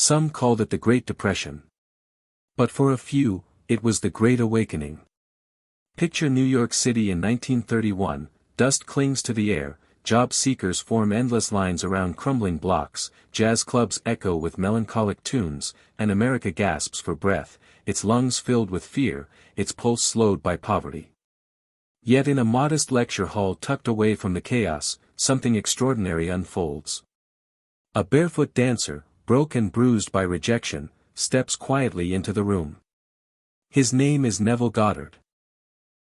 Some called it the Great Depression. But for a few, it was the Great Awakening. Picture New York City in 1931, dust clings to the air, job seekers form endless lines around crumbling blocks, jazz clubs echo with melancholic tunes, and America gasps for breath, its lungs filled with fear, its pulse slowed by poverty. Yet in a modest lecture hall tucked away from the chaos, something extraordinary unfolds. A barefoot dancer, broke and bruised by rejection, steps quietly into the room. His name is Neville Goddard.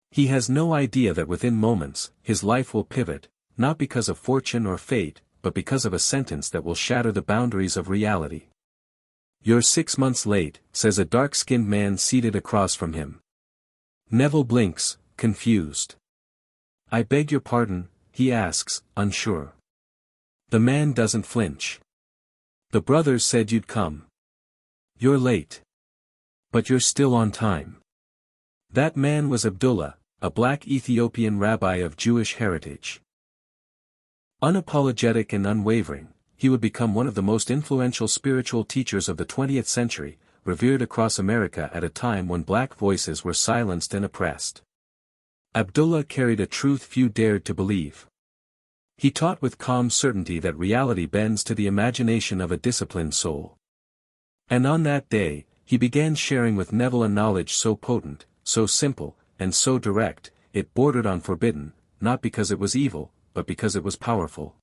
He has no idea that within moments, his life will pivot, not because of fortune or fate, but because of a sentence that will shatter the boundaries of reality. "You're 6 months late," says a dark-skinned man seated across from him. Neville blinks, confused. "I beg your pardon," he asks, unsure. The man doesn't flinch. "The brothers said you'd come. You're late. But you're still on time." That man was Abdullah, a black Ethiopian rabbi of Jewish heritage. Unapologetic and unwavering, he would become one of the most influential spiritual teachers of the 20th century, revered across America at a time when black voices were silenced and oppressed. Abdullah carried a truth few dared to believe. He taught with calm certainty that reality bends to the imagination of a disciplined soul. And on that day, he began sharing with Neville a knowledge so potent, so simple, and so direct, it bordered on forbidden, not because it was evil, but because it was powerful.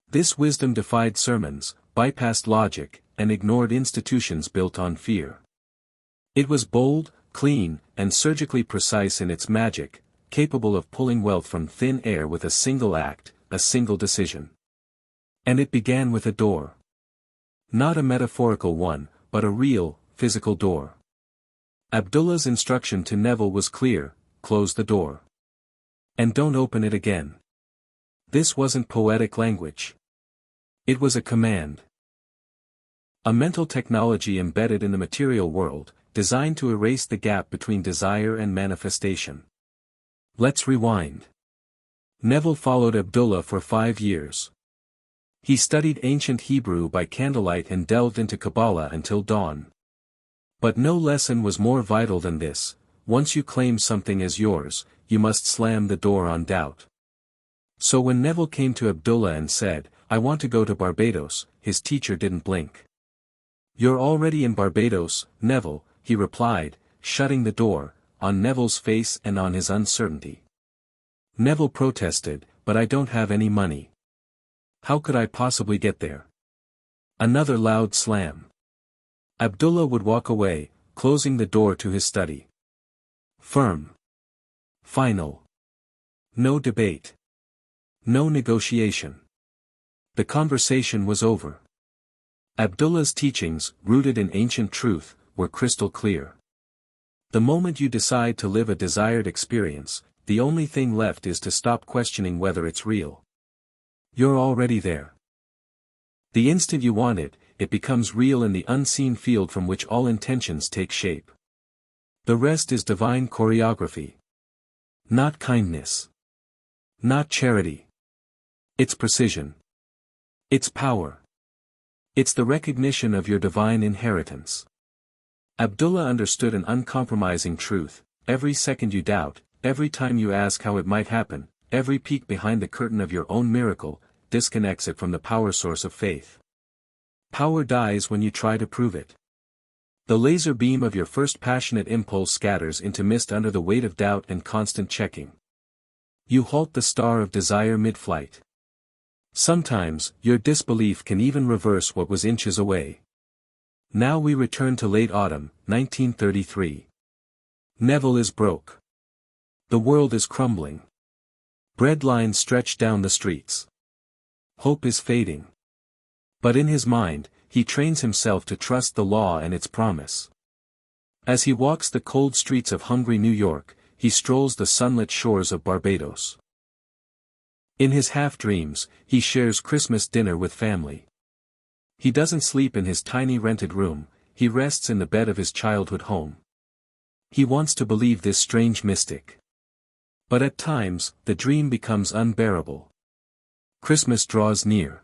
This wisdom defied sermons, bypassed logic, and ignored institutions built on fear. It was bold, clean, and surgically precise in its magic, capable of pulling wealth from thin air with a single act, a single decision. And it began with a door. Not a metaphorical one, but a real, physical door. Abdullah's instruction to Neville was clear: close the door. And don't open it again. This wasn't poetic language. It was a command. A mental technology embedded in the material world, designed to erase the gap between desire and manifestation. Let's rewind. Neville followed Abdullah for 5 years. He studied ancient Hebrew by candlelight and delved into Kabbalah until dawn. But no lesson was more vital than this: once you claim something as yours, you must slam the door on doubt. So when Neville came to Abdullah and said, "I want to go to Barbados," his teacher didn't blink. "You're already in Barbados, Neville," he replied, shutting the door, on Neville's face and on his uncertainty. Neville protested, "But I don't have any money. How could I possibly get there?" Another loud slam. Abdullah would walk away, closing the door to his study. Firm. Final. No debate. No negotiation. The conversation was over. Abdullah's teachings, rooted in ancient truth, were crystal clear. The moment you decide to live a desired experience, the only thing left is to stop questioning whether it's real. You're already there. The instant you want it, it becomes real in the unseen field from which all intentions take shape. The rest is divine choreography. Not kindness. Not charity. It's precision. It's power. It's the recognition of your divine inheritance. Abdullah understood an uncompromising truth: every second you doubt, every time you ask how it might happen, every peek behind the curtain of your own miracle, disconnects it from the power source of faith. Power dies when you try to prove it. The laser beam of your first passionate impulse scatters into mist under the weight of doubt and constant checking. You halt the star of desire mid-flight. Sometimes, your disbelief can even reverse what was inches away. Now we return to late autumn, 1933. Neville is broke. The world is crumbling. Bread lines stretch down the streets. Hope is fading. But in his mind, he trains himself to trust the law and its promise. As he walks the cold streets of hungry New York, he strolls the sunlit shores of Barbados. In his half-dreams, he shares Christmas dinner with family. He doesn't sleep in his tiny rented room, he rests in the bed of his childhood home. He wants to believe this strange mystic. But at times, the dream becomes unbearable. Christmas draws near.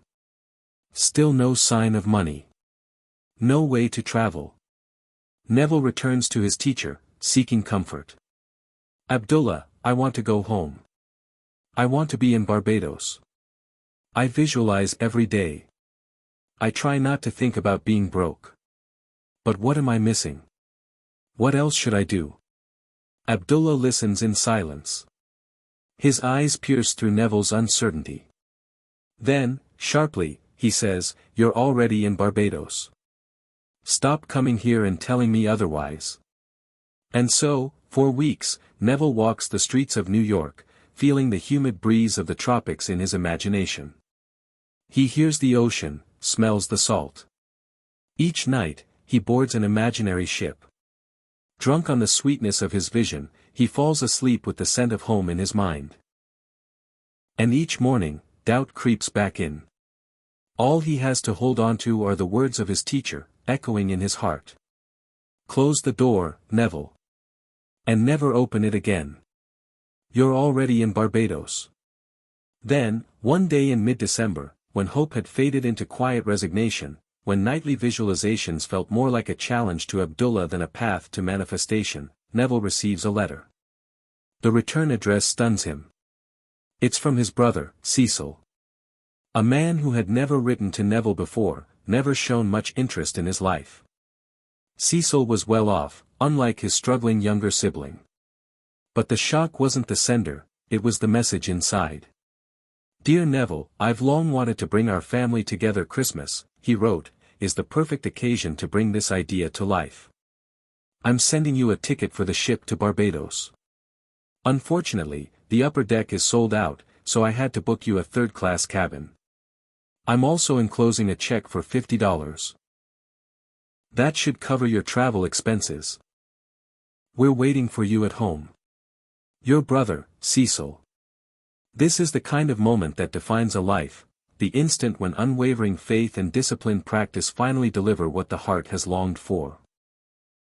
Still no sign of money. No way to travel. Neville returns to his teacher, seeking comfort. Abdullah, I want to go home. I want to be in Barbados. I visualize every day. I try not to think about being broke. But what am I missing? What else should I do? Abdullah listens in silence. His eyes pierce through Neville's uncertainty. Then, sharply, he says, "You're already in Barbados. Stop coming here and telling me otherwise." And so, for weeks, Neville walks the streets of New York, feeling the humid breeze of the tropics in his imagination. He hears the ocean, smells the salt. Each night, he boards an imaginary ship. Drunk on the sweetness of his vision, he falls asleep with the scent of home in his mind. And each morning, doubt creeps back in. All he has to hold on to are the words of his teacher, echoing in his heart. "Close the door, Neville. And never open it again. You're already in Barbados." Then, one day in mid-December, when hope had faded into quiet resignation, when nightly visualizations felt more like a challenge to Abdullah than a path to manifestation, Neville receives a letter. The return address stuns him. It's from his brother, Cecil. A man who had never written to Neville before, never shown much interest in his life. Cecil was well off, unlike his struggling younger sibling. But the shock wasn't the sender, it was the message inside. "Dear Neville, I've long wanted to bring our family together. Christmas," he wrote, "is the perfect occasion to bring this idea to life. I'm sending you a ticket for the ship to Barbados. Unfortunately, the upper deck is sold out, so I had to book you a third-class cabin. I'm also enclosing a check for $50. That should cover your travel expenses. We're waiting for you at home. Your brother, Cecil." This is the kind of moment that defines a life, the instant when unwavering faith and disciplined practice finally deliver what the heart has longed for.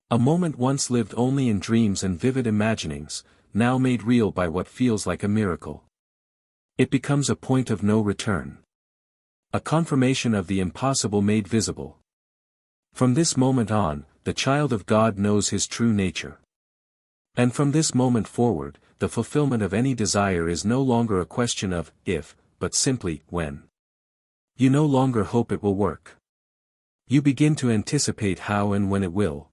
A moment once lived only in dreams and vivid imaginings, now made real by what feels like a miracle. It becomes a point of no return. A confirmation of the impossible made visible. From this moment on, the child of God knows his true nature. And from this moment forward, the fulfillment of any desire is no longer a question of if, but simply when. You no longer hope it will work. You begin to anticipate how and when it will.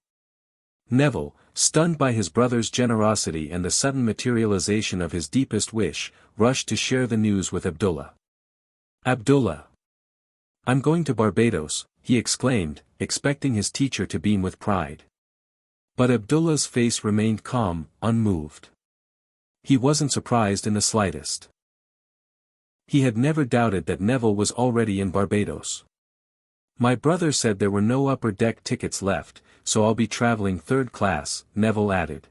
Neville, stunned by his brother's generosity and the sudden materialization of his deepest wish, rushed to share the news with Abdullah. "Abdullah! I'm going to Barbados," he exclaimed, expecting his teacher to beam with pride. But Abdullah's face remained calm, unmoved. He wasn't surprised in the slightest. He had never doubted that Neville was already in Barbados. "My brother said there were no upper deck tickets left, so I'll be traveling third class," Neville added.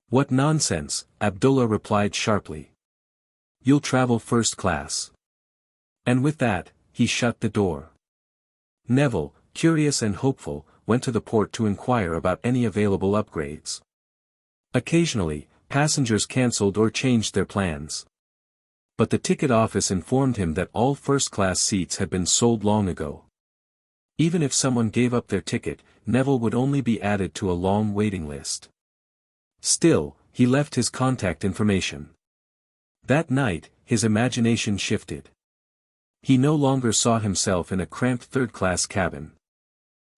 "What nonsense," Abdullah replied sharply. "You'll travel first class." And with that, he shut the door. Neville, curious and hopeful, went to the port to inquire about any available upgrades. Occasionally, passengers cancelled or changed their plans. But the ticket office informed him that all first-class seats had been sold long ago. Even if someone gave up their ticket, Neville would only be added to a long waiting list. Still, he left his contact information. That night, his imagination shifted. He no longer saw himself in a cramped third-class cabin.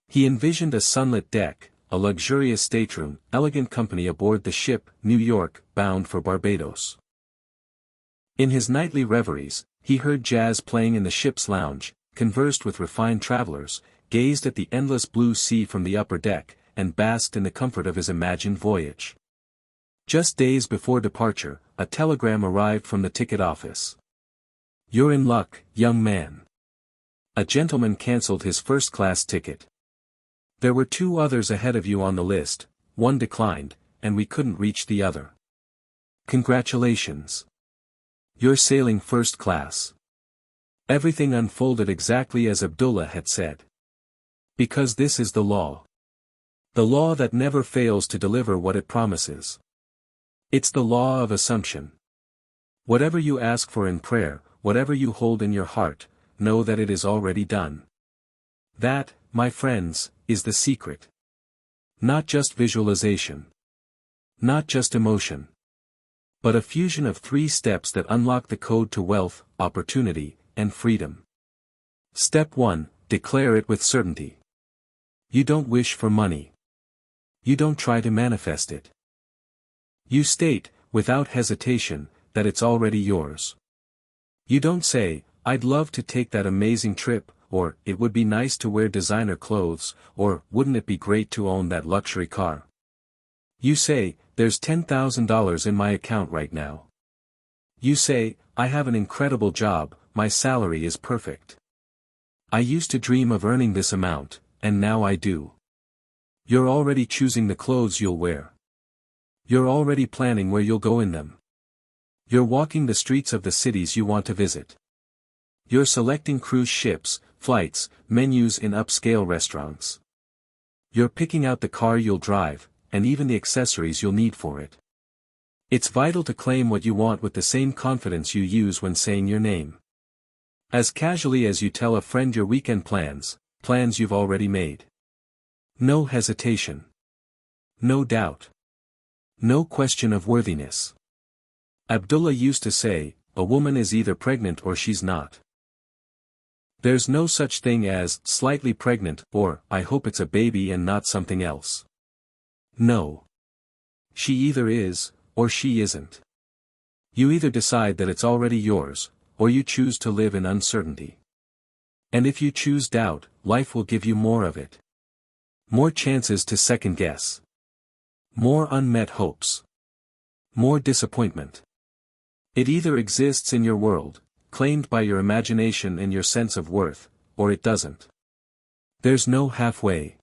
He envisioned a sunlit deck, a luxurious stateroom, elegant company aboard the ship, New York, bound for Barbados. In his nightly reveries, he heard jazz playing in the ship's lounge, conversed with refined travelers, gazed at the endless blue sea from the upper deck, and basked in the comfort of his imagined voyage. Just days before departure, a telegram arrived from the ticket office. "You're in luck, young man. A gentleman cancelled his first-class ticket. There were 2 others ahead of you on the list, one declined, and we couldn't reach the other. Congratulations. You're sailing first class." Everything unfolded exactly as Abdullah had said. Because this is the law. The law that never fails to deliver what it promises. It's the law of assumption. Whatever you ask for in prayer, whatever you hold in your heart, know that it is already done. That, my friends, is the secret. Not just visualization. Not just emotion. But a fusion of 3 steps that unlock the code to wealth, opportunity, and freedom. Step 1, declare it with certainty. You don't wish for money. You don't try to manifest it. You state, without hesitation, that it's already yours. You don't say, I'd love to take that amazing trip, or, it would be nice to wear designer clothes, or, wouldn't it be great to own that luxury car? You say, there's $10,000 in my account right now. You say, I have an incredible job, my salary is perfect. I used to dream of earning this amount, and now I do. You're already choosing the clothes you'll wear. You're already planning where you'll go in them. You're walking the streets of the cities you want to visit. You're selecting cruise ships, flights, menus in upscale restaurants. You're picking out the car you'll drive, and even the accessories you'll need for it. It's vital to claim what you want with the same confidence you use when saying your name. As casually as you tell a friend your weekend plans you've already made. No hesitation. No doubt. No question of worthiness. Abdullah used to say, a woman is either pregnant or she's not. There's no such thing as, slightly pregnant, or, I hope it's a baby and not something else. No. She either is, or she isn't. You either decide that it's already yours, or you choose to live in uncertainty. And if you choose doubt, life will give you more of it. More chances to second guess. More unmet hopes. More disappointment. It either exists in your world, claimed by your imagination and your sense of worth, or it doesn't. There's no halfway.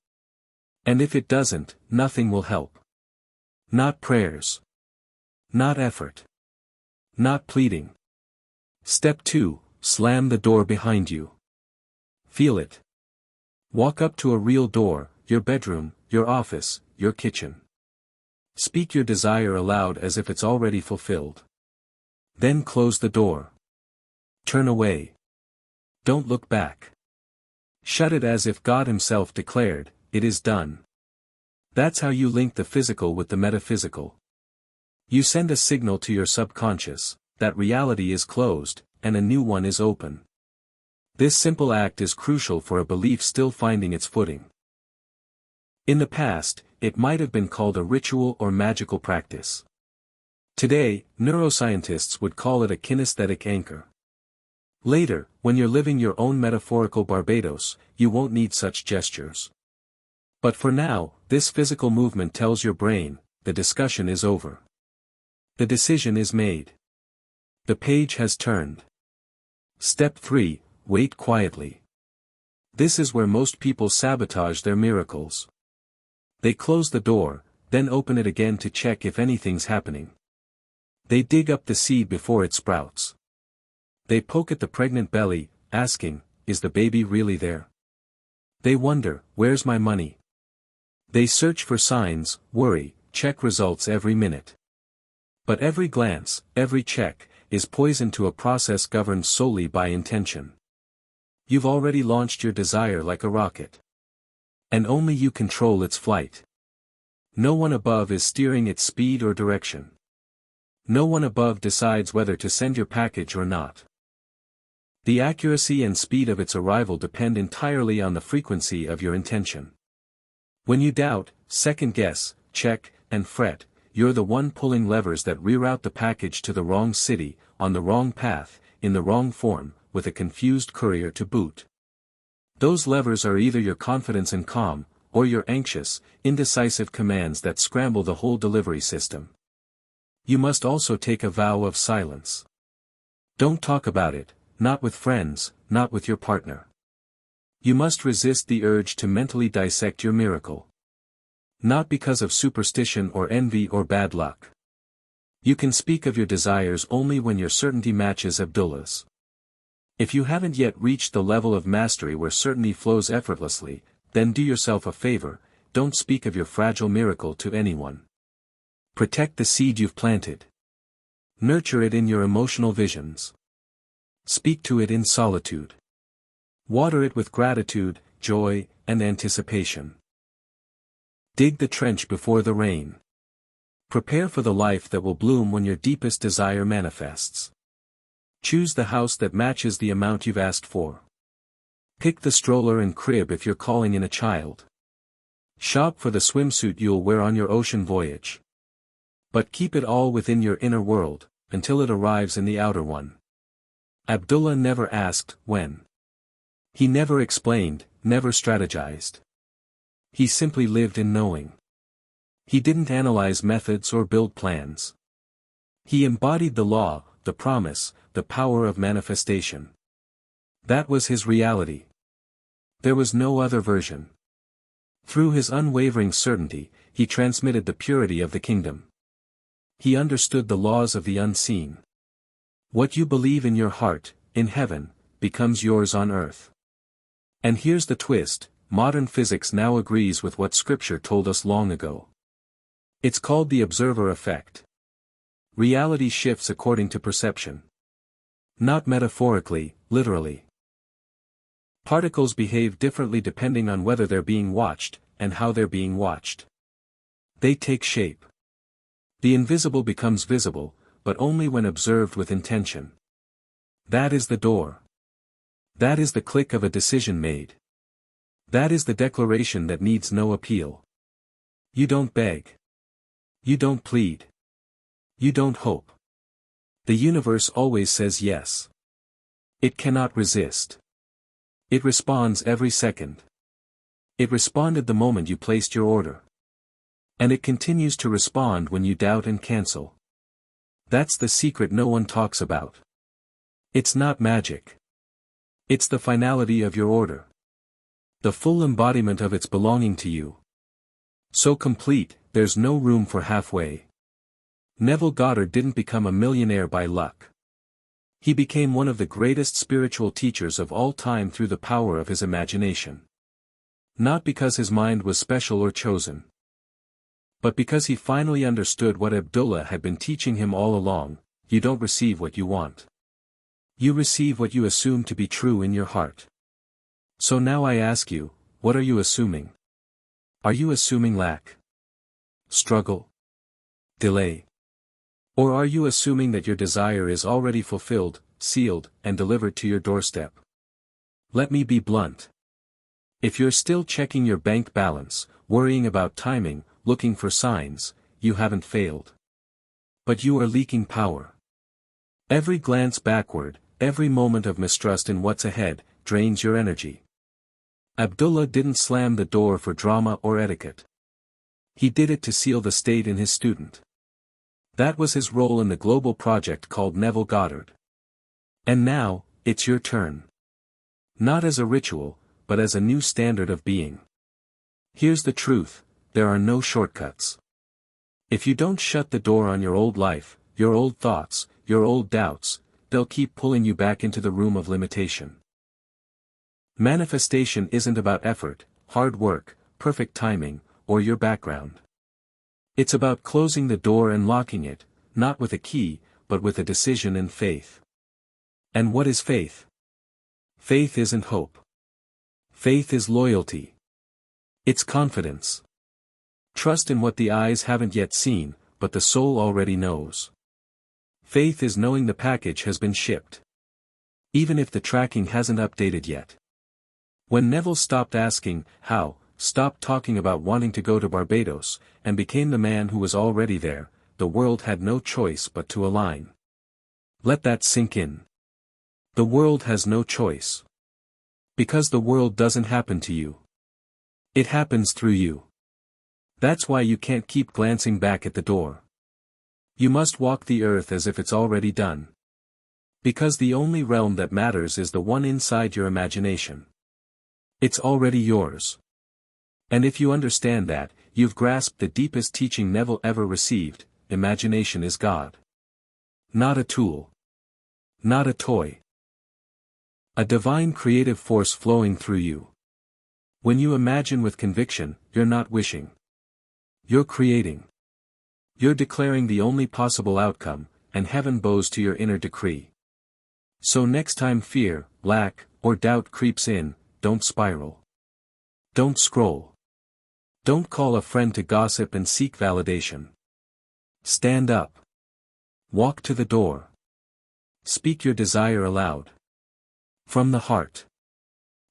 And if it doesn't, nothing will help. Not prayers. Not effort. Not pleading. Step 2, slam the door behind you. Feel it. Walk up to a real door, your bedroom, your office, your kitchen. Speak your desire aloud as if it's already fulfilled. Then close the door. Turn away. Don't look back. Shut it as if God Himself declared, it is done. That's how you link the physical with the metaphysical. You send a signal to your subconscious, that reality is closed, and a new one is open. This simple act is crucial for a belief still finding its footing. In the past, it might have been called a ritual or magical practice. Today, neuroscientists would call it a kinesthetic anchor. Later, when you're living your own metaphorical Barbados, you won't need such gestures. But for now, this physical movement tells your brain, the discussion is over. The decision is made. The page has turned. Step 3, wait quietly. This is where most people sabotage their miracles. They close the door, then open it again to check if anything's happening. They dig up the seed before it sprouts. They poke at the pregnant belly, asking, is the baby really there? They wonder, where's my money? They search for signs, worry, check results every minute. But every glance, every check, is poison to a process governed solely by intention. You've already launched your desire like a rocket. And only you control its flight. No one above is steering its speed or direction. No one above decides whether to send your package or not. The accuracy and speed of its arrival depend entirely on the frequency of your intention. When you doubt, second guess, check, and fret, you're the one pulling levers that reroute the package to the wrong city, on the wrong path, in the wrong form, with a confused courier to boot. Those levers are either your confidence and calm, or your anxious, indecisive commands that scramble the whole delivery system. You must also take a vow of silence. Don't talk about it, not with friends, not with your partner. You must resist the urge to mentally dissect your miracle. Not because of superstition or envy or bad luck. You can speak of your desires only when your certainty matches Abdullah's. If you haven't yet reached the level of mastery where certainty flows effortlessly, then do yourself a favor, don't speak of your fragile miracle to anyone. Protect the seed you've planted. Nurture it in your emotional visions. Speak to it in solitude. Water it with gratitude, joy, and anticipation. Dig the trench before the rain. Prepare for the life that will bloom when your deepest desire manifests. Choose the house that matches the amount you've asked for. Pick the stroller and crib if you're calling in a child. Shop for the swimsuit you'll wear on your ocean voyage. But keep it all within your inner world, until it arrives in the outer one. Abdullah never asked, when. He never explained, never strategized. He simply lived in knowing. He didn't analyze methods or build plans. He embodied the law, the promise, the power of manifestation. That was his reality. There was no other version. Through his unwavering certainty, he transmitted the purity of the kingdom. He understood the laws of the unseen. What you believe in your heart, in heaven, becomes yours on earth. And here's the twist, modern physics now agrees with what Scripture told us long ago. It's called the observer effect. Reality shifts according to perception. Not metaphorically, literally. Particles behave differently depending on whether they're being watched, and how they're being watched. They take shape. The invisible becomes visible, but only when observed with intention. That is the door. That is the click of a decision made. That is the declaration that needs no appeal. You don't beg. You don't plead. You don't hope. The universe always says yes. It cannot resist. It responds every second. It responded the moment you placed your order. And it continues to respond when you doubt and cancel. That's the secret no one talks about. It's not magic. It's the finality of your order. The full embodiment of its belonging to you. So complete, there's no room for halfway. Neville Goddard didn't become a millionaire by luck. He became one of the greatest spiritual teachers of all time through the power of his imagination. Not because his mind was special or chosen. But because he finally understood what Abdullah had been teaching him all along: you don't receive what you want. You receive what you assume to be true in your heart. So now I ask you, what are you assuming? Are you assuming lack? Struggle? Delay? Or are you assuming that your desire is already fulfilled, sealed, and delivered to your doorstep? Let me be blunt. If you're still checking your bank balance, worrying about timing, looking for signs, you haven't failed. But you are leaking power. Every glance backward, every moment of mistrust in what's ahead, drains your energy. Abdullah didn't slam the door for drama or etiquette. He did it to seal the state in his student. That was his role in the global project called Neville Goddard. And now, it's your turn. Not as a ritual, but as a new standard of being. Here's the truth, there are no shortcuts. If you don't shut the door on your old life, your old thoughts, your old doubts, they'll keep pulling you back into the room of limitation. Manifestation isn't about effort, hard work, perfect timing, or your background. It's about closing the door and locking it, not with a key, but with a decision and faith. And what is faith? Faith isn't hope. Faith is loyalty. It's confidence. Trust in what the eyes haven't yet seen, but the soul already knows. Faith is knowing the package has been shipped. Even if the tracking hasn't updated yet. When Neville stopped asking, how, stopped talking about wanting to go to Barbados, and became the man who was already there, the world had no choice but to align. Let that sink in. The world has no choice. Because the world doesn't happen to you. It happens through you. That's why you can't keep glancing back at the door. You must walk the earth as if it's already done. Because the only realm that matters is the one inside your imagination. It's already yours. And if you understand that, you've grasped the deepest teaching Neville ever received: imagination is God. Not a tool. Not a toy. A divine creative force flowing through you. When you imagine with conviction, you're not wishing. You're creating. You're declaring the only possible outcome, and heaven bows to your inner decree. So next time fear, lack, or doubt creeps in, don't spiral. Don't scroll. Don't call a friend to gossip and seek validation. Stand up. Walk to the door. Speak your desire aloud. From the heart.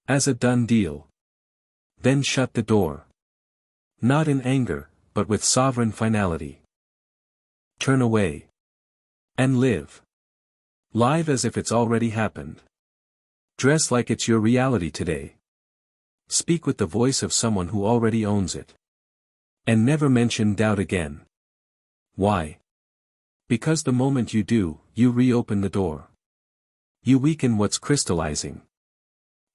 As a done deal. Then shut the door. Not in anger, but with sovereign finality. Turn away. And live. Live as if it's already happened. Dress like it's your reality today. Speak with the voice of someone who already owns it. And never mention doubt again. Why? Because the moment you do, you reopen the door. You weaken what's crystallizing.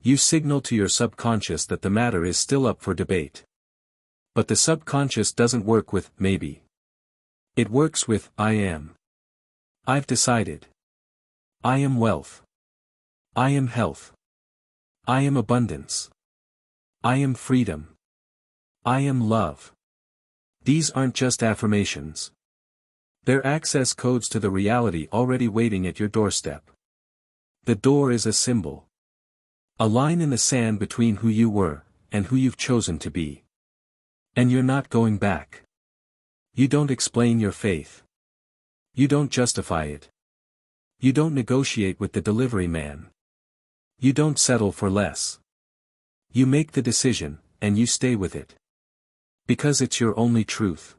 You signal to your subconscious that the matter is still up for debate. But the subconscious doesn't work with maybe. It works with I am. I've decided. I am wealth. I am health. I am abundance. I am freedom. I am love. These aren't just affirmations. They're access codes to the reality already waiting at your doorstep. The door is a symbol. A line in the sand between who you were, and who you've chosen to be. And you're not going back. You don't explain your faith. You don't justify it. You don't negotiate with the delivery man. You don't settle for less. You make the decision, and you stay with it. Because it's your only truth.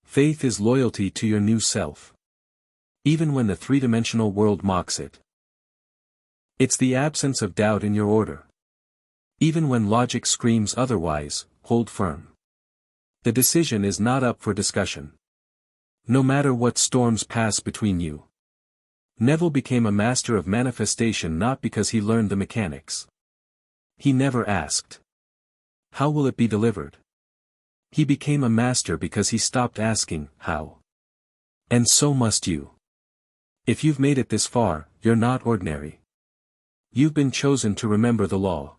Faith is loyalty to your new self. Even when the three-dimensional world mocks it. It's the absence of doubt in your order. Even when logic screams otherwise, hold firm. The decision is not up for discussion. No matter what storms pass between you. Neville became a master of manifestation not because he learned the mechanics. He never asked. How will it be delivered? He became a master because he stopped asking, how? And so must you. If you've made it this far, you're not ordinary. You've been chosen to remember the law.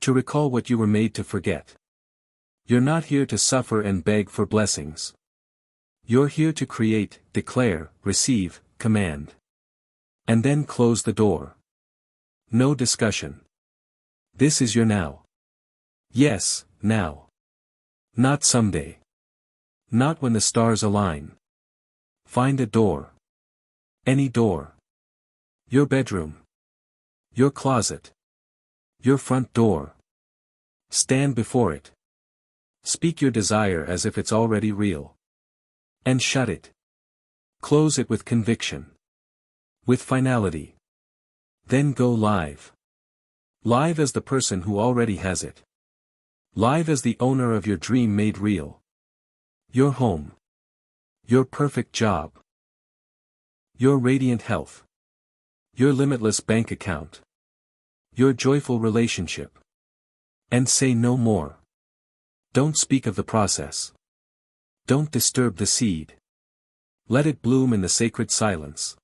To recall what you were made to forget. You're not here to suffer and beg for blessings. You're here to create, declare, receive, command. And then close the door. No discussion. This is your now. Yes, now. Not someday. Not when the stars align. Find a door. Any door. Your bedroom. Your closet. Your front door. Stand before it. Speak your desire as if it's already real. And shut it. Close it with conviction. With finality. Then go live. Live as the person who already has it. Live as the owner of your dream made real. Your home. Your perfect job. Your radiant health. Your limitless bank account. Your joyful relationship. And say no more. Don't speak of the process. Don't disturb the seed. Let it bloom in the sacred silence.